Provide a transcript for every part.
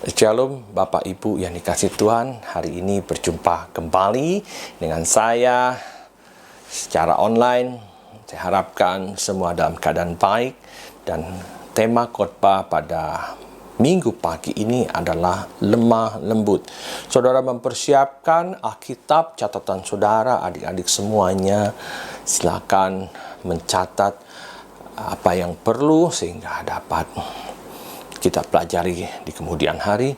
Shalom Bapak Ibu yang dikasihi Tuhan. Hari ini berjumpa kembali dengan saya secara online. Saya harapkan semua dalam keadaan baik. Dan tema khotbah pada minggu pagi ini adalah lemah lembut. Saudara mempersiapkan Alkitab, catatan saudara, adik-adik semuanya. Silakan mencatat apa yang perlu sehingga dapat kita pelajari di kemudian hari.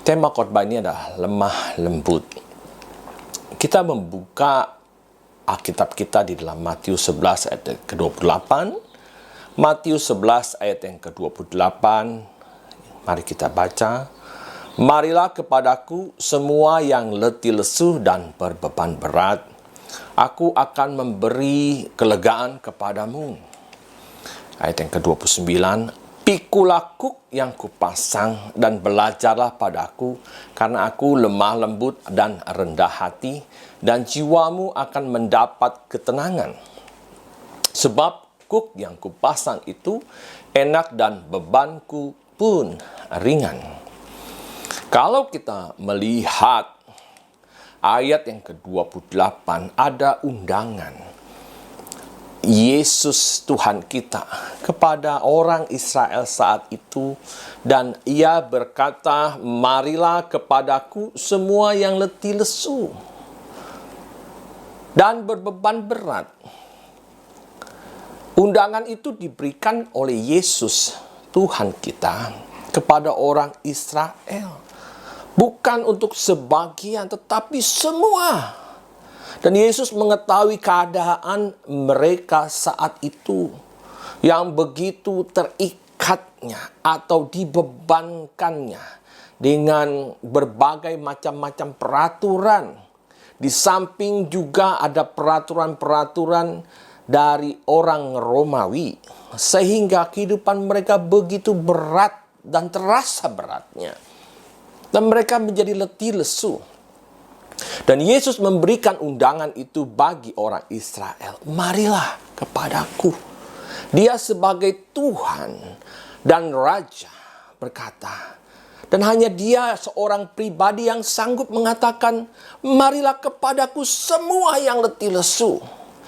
Tema khotbah ini adalah lemah lembut. Kita membuka Alkitab kita di dalam Matius 11 ayat ke-28. Matius 11 ayat yang ke-28. Mari kita baca. Marilah kepadaku semua yang letih lesu dan berbeban berat. Aku akan memberi kelegaan kepadamu. Ayat yang ke-29. Pikulah kuk yang kupasang dan belajarlah padaku, karena aku lemah lembut dan rendah hati, dan jiwamu akan mendapat ketenangan. Sebab kuk yang kupasang itu enak dan bebanku pun ringan. Kalau kita melihat ayat yang ke-28, ada undangan Yesus Tuhan kita kepada orang Israel saat itu, dan ia berkata, marilah kepadaku semua yang letih lesu dan berbeban berat. Undangan itu diberikan oleh Yesus Tuhan kita kepada orang Israel, bukan untuk sebagian tetapi semua. Dan Yesus mengetahui keadaan mereka saat itu yang begitu terikatnya atau dibebankannya dengan berbagai macam-macam peraturan. Di samping juga ada peraturan-peraturan dari orang Romawi, sehingga kehidupan mereka begitu berat dan terasa beratnya. Dan mereka menjadi letih lesu. Dan Yesus memberikan undangan itu bagi orang Israel. Marilah kepadaku. Dia sebagai Tuhan dan Raja berkata. Dan hanya dia seorang pribadi yang sanggup mengatakan, marilah kepadaku semua yang letih lesu.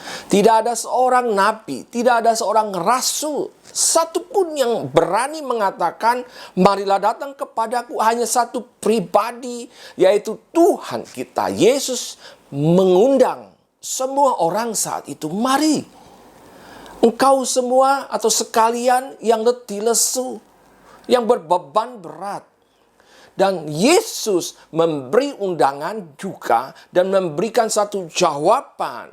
Tidak ada seorang nabi, tidak ada seorang rasul satupun yang berani mengatakan, marilah datang kepadaku. Hanya satu pribadi, yaitu Tuhan kita. Yesus mengundang semua orang saat itu. Mari, engkau semua atau sekalian yang letih lesu, yang berbeban berat. Dan Yesus memberi undangan juga dan memberikan satu jawaban.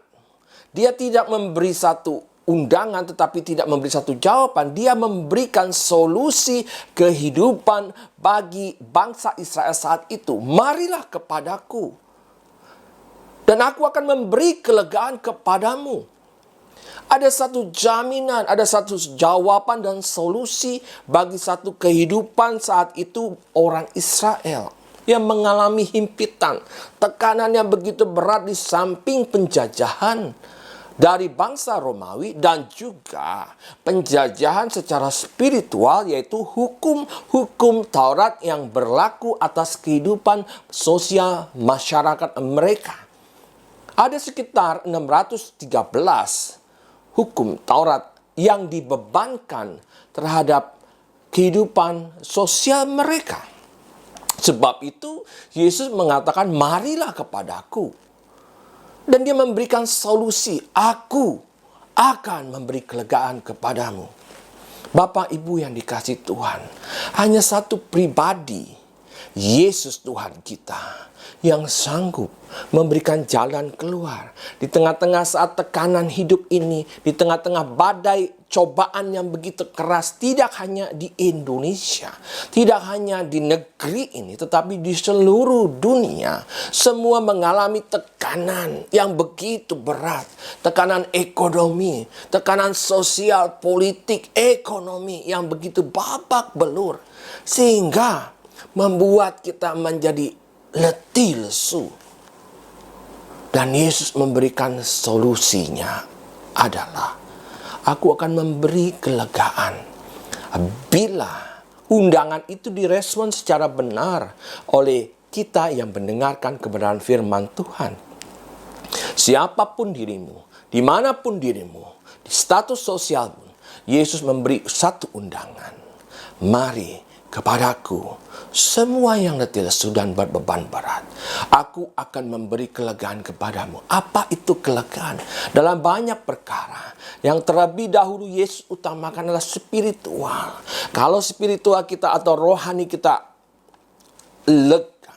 Dia tidak memberi satu undangan tetapi tidak memberi satu jawaban. Dia memberikan solusi kehidupan bagi bangsa Israel saat itu. Marilah kepadaku, dan aku akan memberi kelegaan kepadamu. Ada satu jaminan, ada satu jawaban dan solusi bagi satu kehidupan saat itu orang Israel yang mengalami himpitan, tekanan yang begitu berat di samping penjajahan dari bangsa Romawi dan juga penjajahan secara spiritual, yaitu hukum-hukum Taurat yang berlaku atas kehidupan sosial masyarakat mereka. Ada sekitar 613 hukum Taurat yang dibebankan terhadap kehidupan sosial mereka. Sebab itu Yesus mengatakan, marilah kepadaku. Dan dia memberikan solusi, aku akan memberi kelegaan kepadamu. Bapak Ibu yang dikasihi Tuhan, hanya satu pribadi, Yesus Tuhan kita, yang sanggup memberikan jalan keluar di tengah-tengah saat tekanan hidup ini, di tengah-tengah badai cobaan yang begitu keras, tidak hanya di Indonesia, tidak hanya di negeri ini, tetapi di seluruh dunia. Semua mengalami tekanan yang begitu berat, tekanan ekonomi, tekanan sosial, politik, ekonomi yang begitu babak belur, sehingga membuat kita menjadi letih lesu. Dan Yesus memberikan solusinya adalah, aku akan memberi kelegaan bila undangan itu direspon secara benar oleh kita yang mendengarkan kebenaran firman Tuhan. Siapapun dirimu, dimanapun dirimu, di status sosial pun, Yesus memberi satu undangan. Mari kepadaku, semua yang letih lesu dan berbeban berat, aku akan memberi kelegaan kepadamu. Apa itu kelegaan? Dalam banyak perkara, yang terlebih dahulu Yesus utamakan adalah spiritual. Kalau spiritual kita atau rohani kita lega,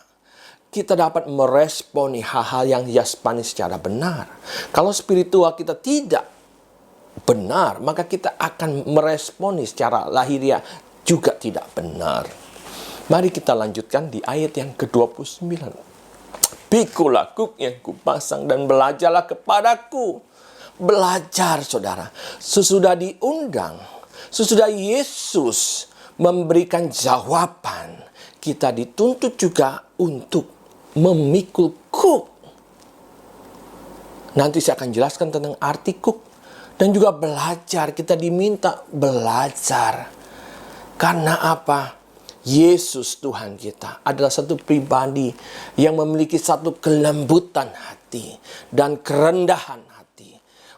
kita dapat meresponi hal-hal yang jasmani secara benar. Kalau spiritual kita tidak benar, maka kita akan meresponi secara lahiriah juga tidak benar. Mari kita lanjutkan di ayat yang ke-29. Pikulah kuk yang kupasang dan belajarlah kepadaku. Belajar, saudara. Sesudah diundang, sesudah Yesus memberikan jawaban, kita dituntut juga untuk memikul kuk. Nanti saya akan jelaskan tentang arti kuk. Dan juga belajar, kita diminta belajar. Karena apa? Yesus Tuhan kita adalah satu pribadi yang memiliki satu kelembutan hati dan kerendahan hati.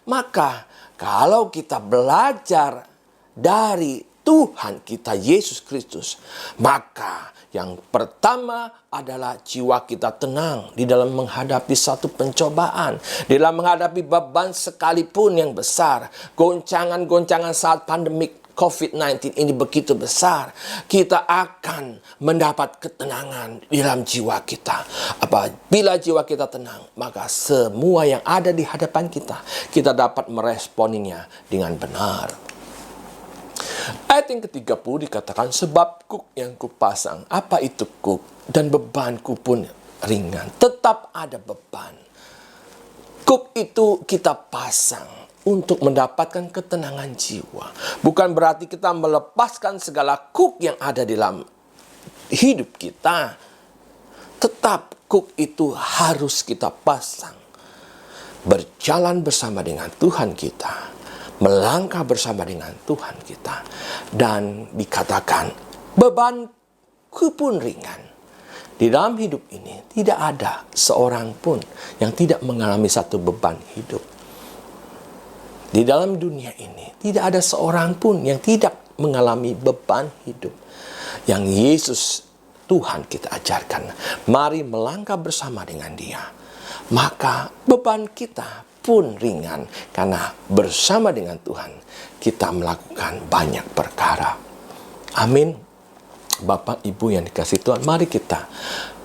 Maka kalau kita belajar dari Tuhan kita Yesus Kristus, maka yang pertama adalah jiwa kita tenang di dalam menghadapi satu pencobaan, di dalam menghadapi beban sekalipun yang besar, goncangan-goncangan saat pandemik COVID-19 ini begitu besar, kita akan mendapat ketenangan di dalam jiwa kita. Apabila jiwa kita tenang, maka semua yang ada di hadapan kita dapat meresponinya dengan benar. Ayat yang ke-30 dikatakan, sebab kuk yang kupasang. Apa itu kuk? Dan bebanku pun ringan. Tetap ada beban. Kuk itu kita pasang untuk mendapatkan ketenangan jiwa. Bukan berarti kita melepaskan segala kuk yang ada di dalam hidup kita. Tetap kuk itu harus kita pasang. Berjalan bersama dengan Tuhan kita. Melangkah bersama dengan Tuhan kita. Dan dikatakan, bebanku pun ringan. Di dalam hidup ini tidak ada seorang pun yang tidak mengalami satu beban hidup. Di dalam dunia ini tidak ada seorang pun yang tidak mengalami beban hidup. Yang Yesus Tuhan kita ajarkan, mari melangkah bersama dengan Dia. Maka beban kita pun ringan, karena bersama dengan Tuhan kita melakukan banyak perkara. Amin. Bapak Ibu yang dikasihi Tuhan, mari kita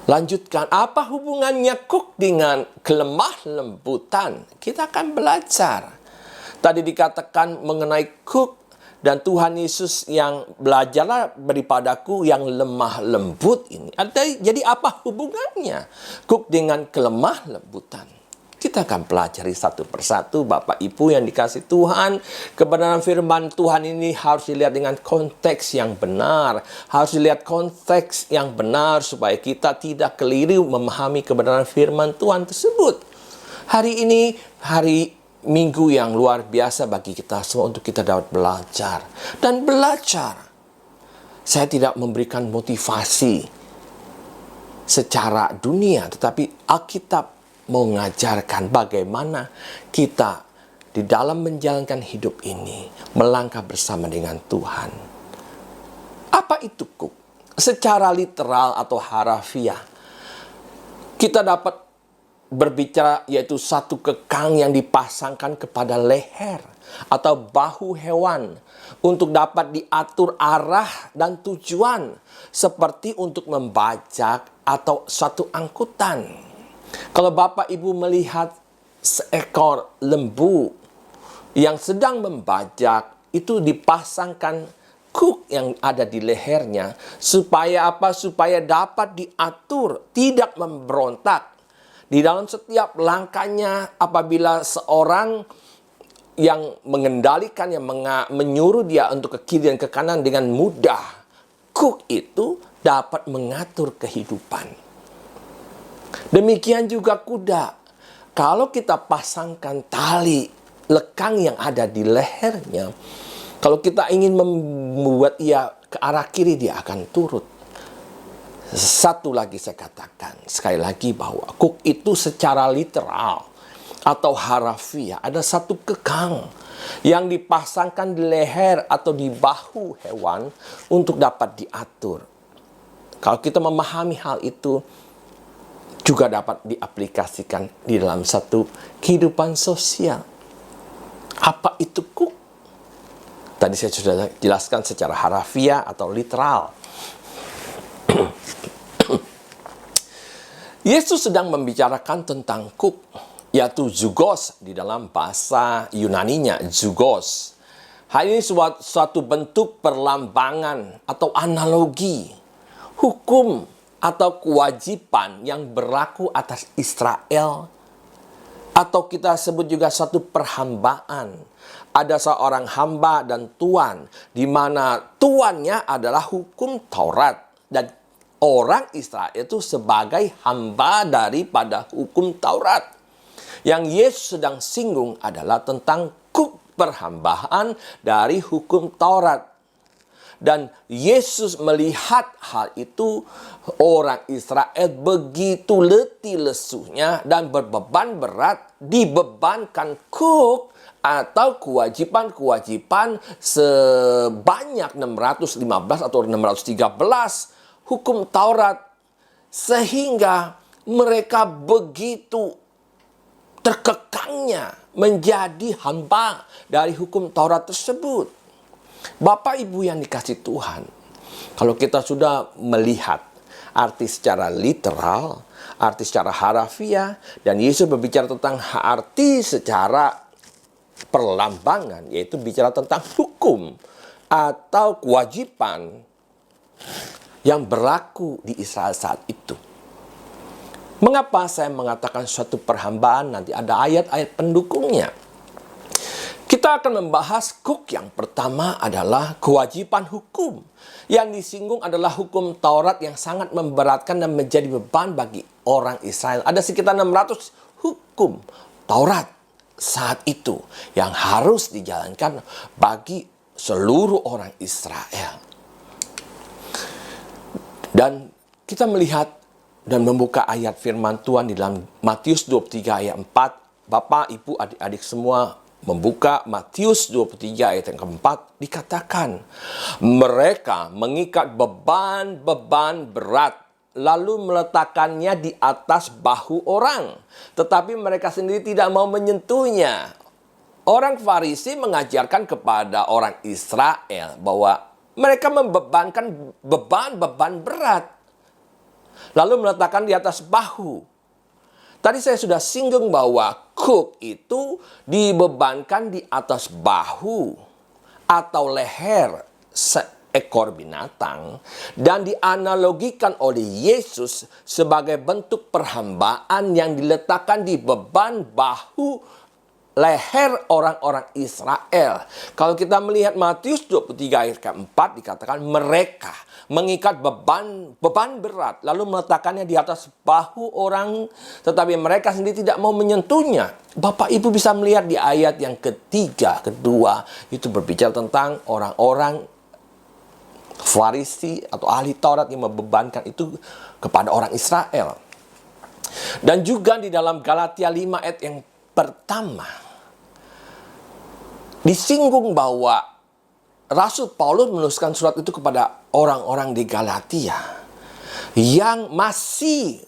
lanjutkan. Apa hubungannya kuk dengan kelemah lembutan? Kita akan belajar. Tadi dikatakan mengenai kuk, dan Tuhan Yesus yang belajarlah daripadaku yang lemah lembut ini. Jadi apa hubungannya kuk dengan kelemah lembutan? Kita akan pelajari satu persatu, Bapak Ibu yang dikasihi Tuhan. Kebenaran firman Tuhan ini harus dilihat dengan konteks yang benar. Harus dilihat konteks yang benar supaya kita tidak keliru memahami kebenaran firman Tuhan tersebut. Hari ini hari Minggu yang luar biasa bagi kita semua untuk kita dapat belajar. Dan belajar. Saya tidak memberikan motivasi secara dunia, tetapi Alkitab mengajarkan bagaimana kita di dalam menjalankan hidup ini melangkah bersama dengan Tuhan. Apa itu kuk? Secara literal atau harafiah, kita dapat berbicara yaitu satu kekang yang dipasangkan kepada leher atau bahu hewan untuk dapat diatur arah dan tujuan, seperti untuk membajak atau satu angkutan. Kalau Bapak Ibu melihat seekor lembu yang sedang membajak, itu dipasangkan kuk yang ada di lehernya supaya apa? Supaya dapat diatur, tidak memberontak. Di dalam setiap langkahnya, apabila seorang yang mengendalikan, yang menyuruh dia untuk ke kiri dan ke kanan dengan mudah, kuk itu dapat mengatur kehidupan. Demikian juga kuda. Kalau kita pasangkan tali lekang yang ada di lehernya, Kalau kita ingin membuat ia ke arah kiri, dia akan turut. Satu lagi saya katakan, sekali lagi bahwa kuk itu secara literal atau harafiah ada satu kekang yang dipasangkan di leher atau di bahu hewan untuk dapat diatur. Kalau kita memahami hal itu, juga dapat diaplikasikan di dalam satu kehidupan sosial. Apa itu kuk? Tadi saya sudah jelaskan secara harafiah atau literal. Yesus sedang membicarakan tentang kuk, yaitu zugos di dalam bahasa Yunaninya, zugos. Hal ini suatu bentuk perlambangan atau analogi, hukum atau kewajiban yang berlaku atas Israel. Atau kita sebut juga satu perhambaan. Ada seorang hamba dan tuan, di mana tuannya adalah hukum Taurat. Dan orang Israel itu sebagai hamba daripada hukum Taurat. Yang Yesus sedang singgung adalah tentang kuk perhambaan dari hukum Taurat. Dan Yesus melihat hal itu, orang Israel begitu letih lesunya dan berbeban berat, dibebankan kuk atau kewajiban-kewajiban sebanyak 615 atau 613 hukum Taurat. Sehingga mereka begitu terkekangnya menjadi hamba dari hukum Taurat tersebut. Bapak Ibu yang dikasih Tuhan, kalau kita sudah melihat arti secara literal, arti secara harafiah, dan Yesus berbicara tentang arti secara perlambangan, yaitu bicara tentang hukum atau kewajiban yang berlaku di Israel saat itu. Mengapa saya mengatakan suatu perhambaan? Nanti ada ayat-ayat pendukungnya. Kita akan membahas kuk yang pertama adalah kewajiban hukum. Yang disinggung adalah hukum Taurat yang sangat memberatkan dan menjadi beban bagi orang Israel. Ada sekitar 600 hukum Taurat saat itu yang harus dijalankan bagi seluruh orang Israel. Dan kita melihat dan membuka ayat firman Tuhan di dalam Matius 23 ayat 4. Bapak, Ibu, adik-adik semua membuka Matius 23 ayat yang keempat, dikatakan mereka mengikat beban-beban berat lalu meletakkannya di atas bahu orang, tetapi mereka sendiri tidak mau menyentuhnya. Orang Farisi mengajarkan kepada orang Israel bahwa mereka membebankan beban-beban berat lalu meletakkan di atas bahu. Tadi saya sudah singgung bahwa kuk itu dibebankan di atas bahu atau leher seekor binatang dan dianalogikan oleh Yesus sebagai bentuk perhambaan yang diletakkan di beban bahu leher orang-orang Israel. Kalau kita melihat Matius 23 ayat keempat, dikatakan mereka mengikat beban berat lalu meletakkannya di atas bahu orang, tetapi mereka sendiri tidak mau menyentuhnya. Bapak Ibu bisa melihat di ayat yang kedua itu berbicara tentang orang-orang Farisi atau ahli Taurat yang membebankan itu kepada orang Israel. Dan juga di dalam Galatia 5 ayat yang pertama disinggung bahwa Rasul Paulus menuliskan surat itu kepada orang-orang di Galatia yang masih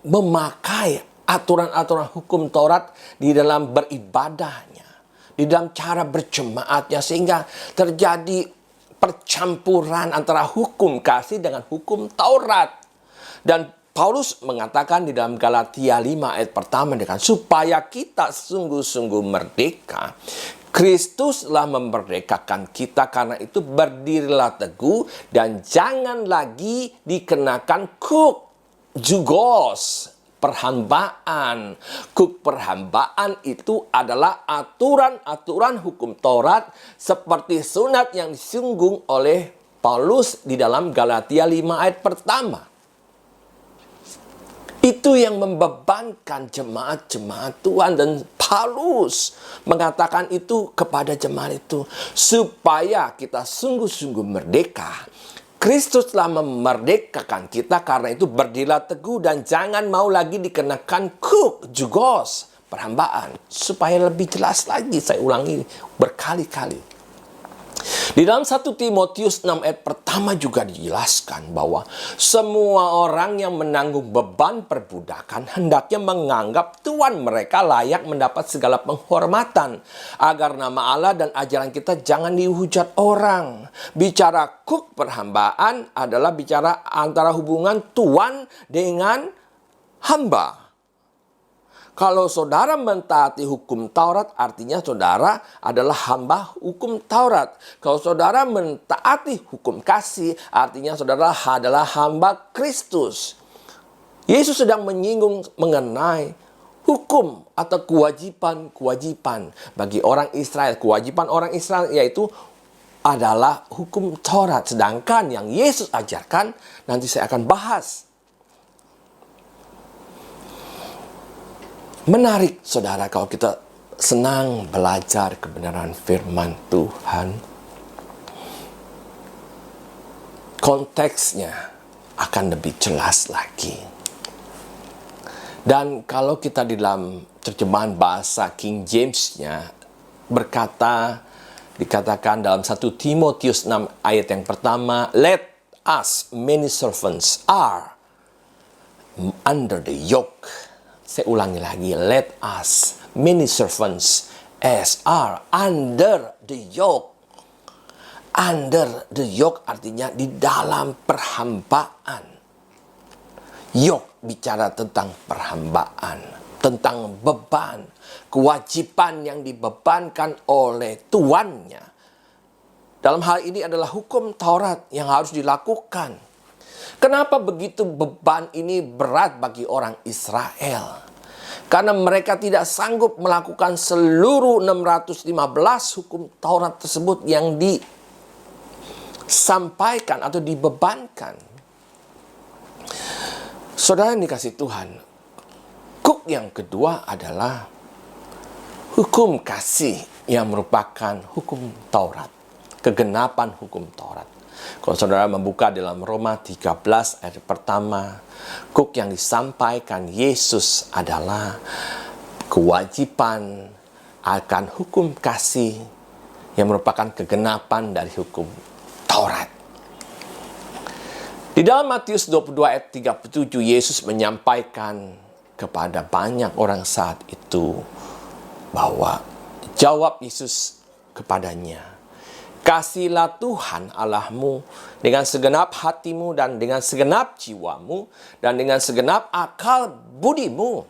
memakai aturan-aturan hukum Taurat di dalam beribadahnya, di dalam cara berjemaatnya, sehingga terjadi percampuran antara hukum kasih dengan hukum Taurat. Dan Paulus mengatakan di dalam Galatia 5 ayat pertama, dengan supaya kita sungguh-sungguh merdeka, Kristuslah memerdekakan kita, karena itu berdirilah teguh dan jangan lagi dikenakan kuk, zugos, perhambaan. Kuk perhambaan itu adalah aturan-aturan hukum Taurat seperti sunat yang disinggung oleh Paulus di dalam Galatia 5 ayat pertama. Itu yang membebankan jemaat-jemaat Tuhan, dan Paulus mengatakan itu kepada jemaat itu supaya kita sungguh-sungguh merdeka. Kristus telah memerdekakan kita, karena itu berdirilah teguh dan jangan mau lagi dikenakan jugos, perhambaan. Supaya lebih jelas lagi, saya ulangi berkali-kali. Di dalam 1 Timotius 6 ayat pertama juga dijelaskan bahwa semua orang yang menanggung beban perbudakan hendaknya menganggap Tuhan mereka layak mendapat segala penghormatan, agar nama Allah dan ajaran kita jangan dihujat orang. Bicara perhambaan adalah bicara antara hubungan Tuhan dengan hamba. Kalau saudara mentaati hukum Taurat, artinya saudara adalah hamba hukum Taurat. Kalau saudara mentaati hukum kasih, artinya saudara adalah hamba Kristus. Yesus sedang menyinggung mengenai hukum atau kewajiban bagi orang Israel. Kewajiban orang Israel yaitu adalah hukum Taurat. Sedangkan yang Yesus ajarkan, nanti saya akan bahas. Menarik, saudara, kalau kita senang belajar kebenaran firman Tuhan. Konteksnya akan lebih jelas lagi. Dan kalau kita di dalam terjemahan bahasa King James-nya dikatakan dalam 1 Timotius 6 ayat yang pertama, let us many servants are under the yoke. Saya ulangi lagi, let us many servants as are under the yoke. Under the yoke artinya di dalam perhambaan. Yoke bicara tentang perhambaan, tentang beban, kewajiban yang dibebankan oleh tuannya. Dalam hal ini adalah hukum Taurat yang harus dilakukan. Kenapa begitu beban ini berat bagi orang Israel? Karena mereka tidak sanggup melakukan seluruh 615 hukum Taurat tersebut yang disampaikan atau dibebankan. Saudara yang dikasihi Tuhan, yang kedua adalah hukum kasih yang merupakan hukum Taurat, kegenapan hukum Taurat. Kalau saudara membuka dalam Roma 13 ayat pertama, yang disampaikan Yesus adalah kewajiban akan hukum kasih yang merupakan kegenapan dari hukum Taurat. Di dalam Matius 22 ayat 37, Yesus menyampaikan kepada banyak orang saat itu bahwa jawab Yesus kepadanya, kasihlah Tuhan Allahmu dengan segenap hatimu dan dengan segenap jiwamu dan dengan segenap akal budimu.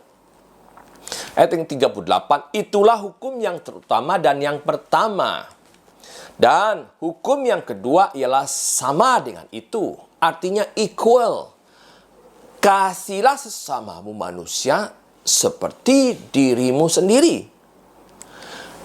Ayat yang 38, itulah hukum yang terutama dan yang pertama. Dan hukum yang kedua ialah sama dengan itu, artinya equal. Kasihlah sesamamu manusia seperti dirimu sendiri.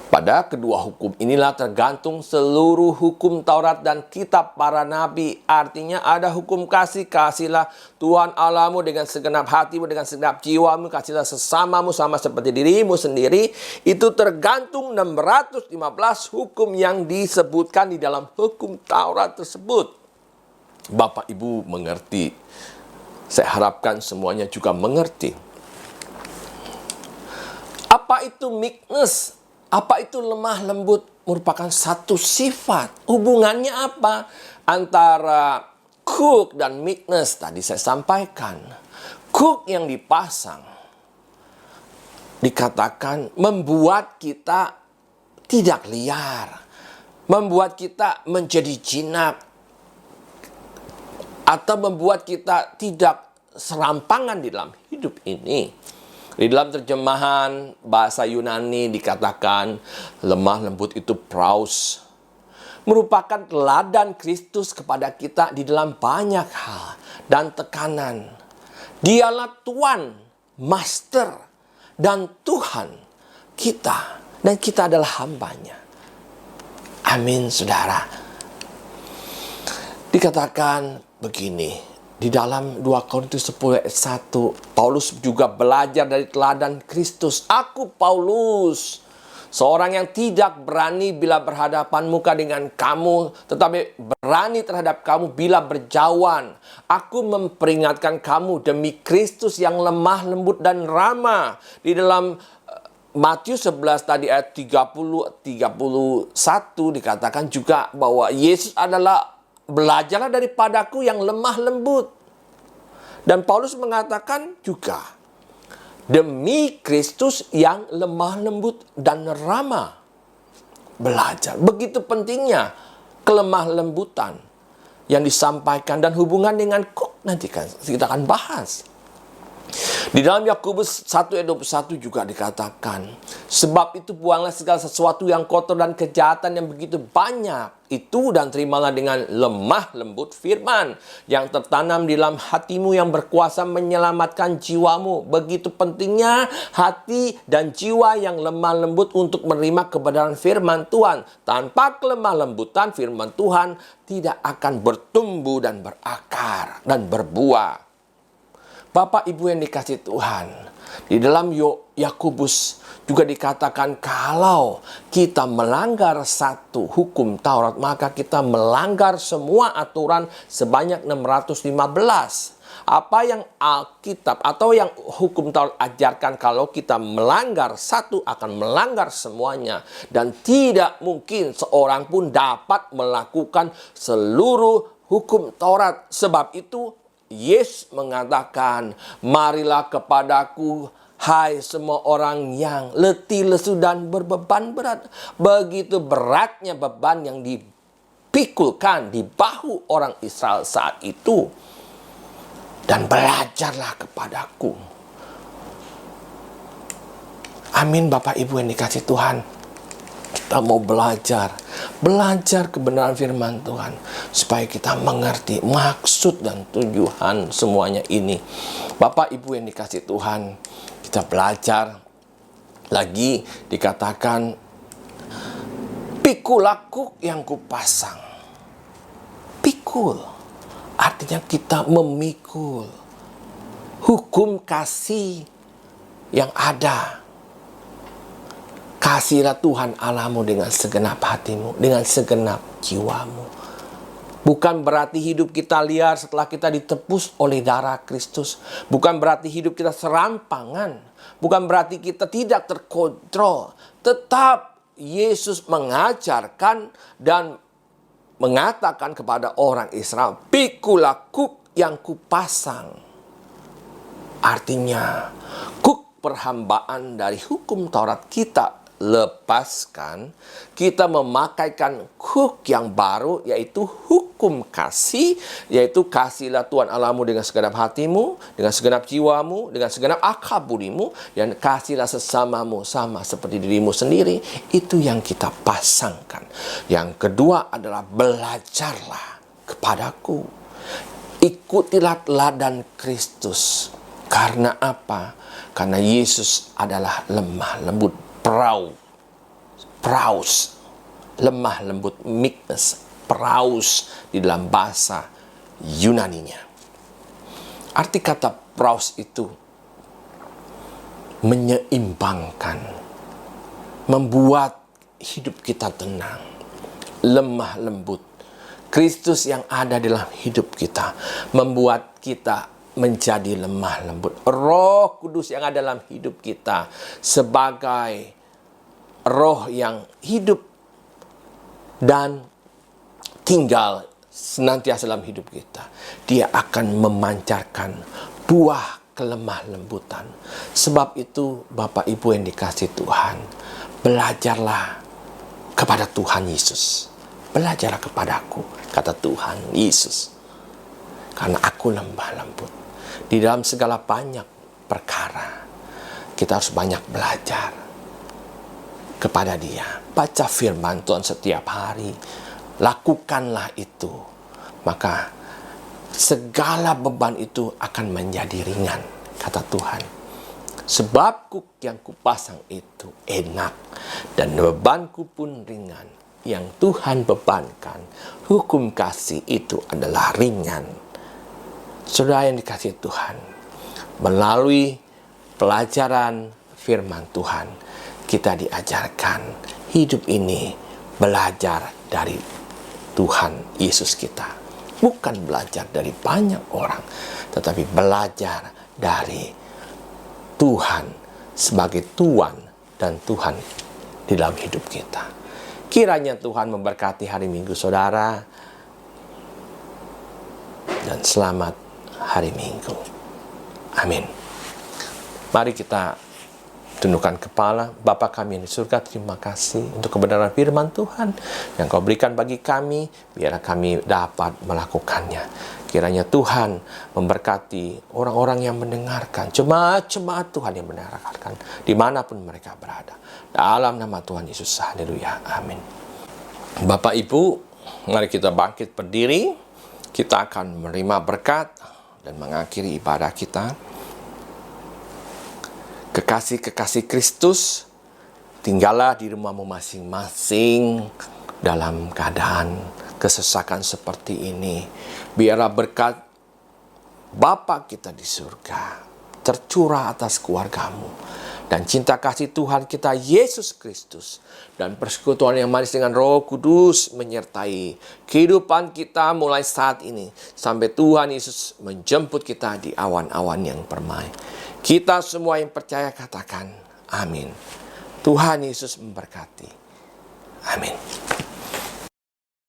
Pada kedua hukum inilah tergantung seluruh hukum Taurat dan kitab para nabi. Artinya ada hukum kasih, kasihlah Tuhan Allahmu dengan segenap hatimu, dengan segenap jiwamu, kasihlah sesamamu sama seperti dirimu sendiri. Itu tergantung 615 hukum yang disebutkan di dalam hukum Taurat tersebut. Bapak Ibu mengerti. Saya harapkan semuanya juga mengerti. Apa itu meekness? Apa itu lemah lembut? Merupakan satu sifat. Hubungannya apa? Antara cook dan meekness tadi saya sampaikan. Cook yang dipasang dikatakan membuat kita tidak liar. Membuat kita menjadi jinak. Atau membuat kita tidak serampangan di dalam hidup ini. Di dalam terjemahan bahasa Yunani dikatakan lemah lembut itu praus. Merupakan teladan Kristus kepada kita di dalam banyak hal dan tekanan. Dialah Tuan, Master, dan Tuhan kita. Dan kita adalah hambanya. Amin, saudara. Dikatakan begini Di dalam 2 Korintus 10 ayat 1, Paulus juga belajar dari teladan Kristus. Aku Paulus, seorang yang tidak berani bila berhadapan muka dengan kamu, tetapi berani terhadap kamu bila berjauhan. Aku memperingatkan kamu demi Kristus yang lemah, lembut, dan ramah. Di dalam Matius 11 tadi ayat 30-31 dikatakan juga bahwa Yesus adalah belajarlah daripadaku yang lemah lembut. Dan Paulus mengatakan juga demi Kristus yang lemah lembut dan ramah. Belajar. Begitu pentingnya kelemah lembutan yang disampaikan dan hubungan dengan kuk nanti kan kita akan bahas. Di dalam Yakobus 1 ayat 21 juga dikatakan, sebab itu buanglah segala sesuatu yang kotor dan kejahatan yang begitu banyak itu, dan terimalah dengan lemah lembut firman yang tertanam di dalam hatimu yang berkuasa menyelamatkan jiwamu. Begitu pentingnya hati dan jiwa yang lemah lembut untuk menerima kebenaran firman Tuhan. Tanpa kelemah lembutan firman Tuhan tidak akan bertumbuh dan berakar dan berbuah. Bapak Ibu yang dikasihi Tuhan, di dalam Yakobus juga dikatakan kalau kita melanggar satu hukum Taurat, maka kita melanggar semua aturan sebanyak 615. Apa yang Alkitab atau yang hukum Taurat ajarkan, kalau kita melanggar satu akan melanggar semuanya. Dan tidak mungkin seorang pun dapat melakukan seluruh hukum Taurat. Sebab itu Yesus mengatakan, marilah kepadaku hai semua orang yang letih, lesu, dan berbeban berat. Begitu beratnya beban yang dipikulkan di bahu orang Israel saat itu. Dan belajarlah kepadaku. Amin Bapak Ibu yang dikasihi Tuhan. Kita mau belajar kebenaran firman Tuhan supaya kita mengerti maksud dan tujuan semuanya ini. Bapak Ibu yang dikasihi Tuhan, kita belajar lagi dikatakan pikul aku yang kupasang. Pikul artinya kita memikul hukum kasih yang ada. Kasihilah Tuhan Allahmu dengan segenap hatimu, dengan segenap jiwamu. Bukan berarti hidup kita liar setelah kita ditebus oleh darah Kristus. Bukan berarti hidup kita serampangan. Bukan berarti kita tidak terkontrol. Tetap Yesus mengajarkan dan mengatakan kepada orang Israel, pikulah kuk yang kupasang. Artinya, kuk perhambaan dari hukum Taurat kita lepaskan, kita memakaikan kuk yang baru, yaitu hukum kasih, yaitu kasihilah Tuhan Allahmu dengan segenap hatimu, dengan segenap jiwamu, dengan segenap akal budimu, dan kasihilah sesamamu sama seperti dirimu sendiri. Itu yang kita pasangkan. Yang kedua adalah belajarlah kepadaku. Ikutilah teladan Kristus. Karena apa? Karena Yesus adalah lemah lembut. Praus, lemah lembut, meekness, praus di dalam bahasa Yunaninya. Arti kata praus itu menyeimbangkan, membuat hidup kita tenang, lemah lembut. Kristus yang ada dalam hidup kita membuat kita menjadi lemah lembut. Roh Kudus yang ada dalam hidup kita sebagai roh yang hidup dan tinggal senantiasa dalam hidup kita. Dia akan memancarkan buah kelemah lembutan. Sebab itu Bapak Ibu yang dikasihi Tuhan, belajarlah kepada Tuhan Yesus. Belajarlah kepadaku, kata Tuhan Yesus. Karena aku lemah lembut. Di dalam segala banyak perkara, kita harus banyak belajar kepada Dia. Baca firman Tuhan setiap hari. Lakukanlah itu. Maka segala beban itu akan menjadi ringan, kata Tuhan. Sebab kuk yang kupasang itu enak, dan bebanku pun ringan. Yang Tuhan bebankan, hukum kasih itu adalah ringan. Saudara yang dikasihi Tuhan, melalui pelajaran firman Tuhan, kita diajarkan hidup ini belajar dari Tuhan Yesus kita. Bukan belajar dari banyak orang, tetapi belajar dari Tuhan sebagai Tuhan dan Tuhan di dalam hidup kita. Kiranya Tuhan memberkati hari Minggu saudara, dan selamat hari Minggu. Amin. Mari kita tundukkan kepala. Bapa kami yang di surga, terima kasih untuk kebenaran firman Tuhan yang Kau berikan bagi kami, biar kami dapat melakukannya. Kiranya Tuhan memberkati orang-orang yang mendengarkan, jemaat-jemaat Tuhan yang mendengarkan, dimanapun mereka berada. Dalam nama Tuhan Yesus, haleluya, amin. Bapak Ibu, mari kita bangkit berdiri. Kita akan menerima berkat dan mengakhiri ibadah kita. Kekasih-kekasih Kristus, tinggallah di rumahmu masing-masing dalam keadaan kesesakan seperti ini. Biarlah berkat Bapa kita di surga tercurah atas keluargamu, dan cinta kasih Tuhan kita Yesus Kristus dan persekutuan yang manis dengan Roh Kudus menyertai kehidupan kita mulai saat ini sampai Tuhan Yesus menjemput kita di awan-awan yang permai. Kita semua yang percaya katakan amin. Tuhan Yesus memberkati. Amin.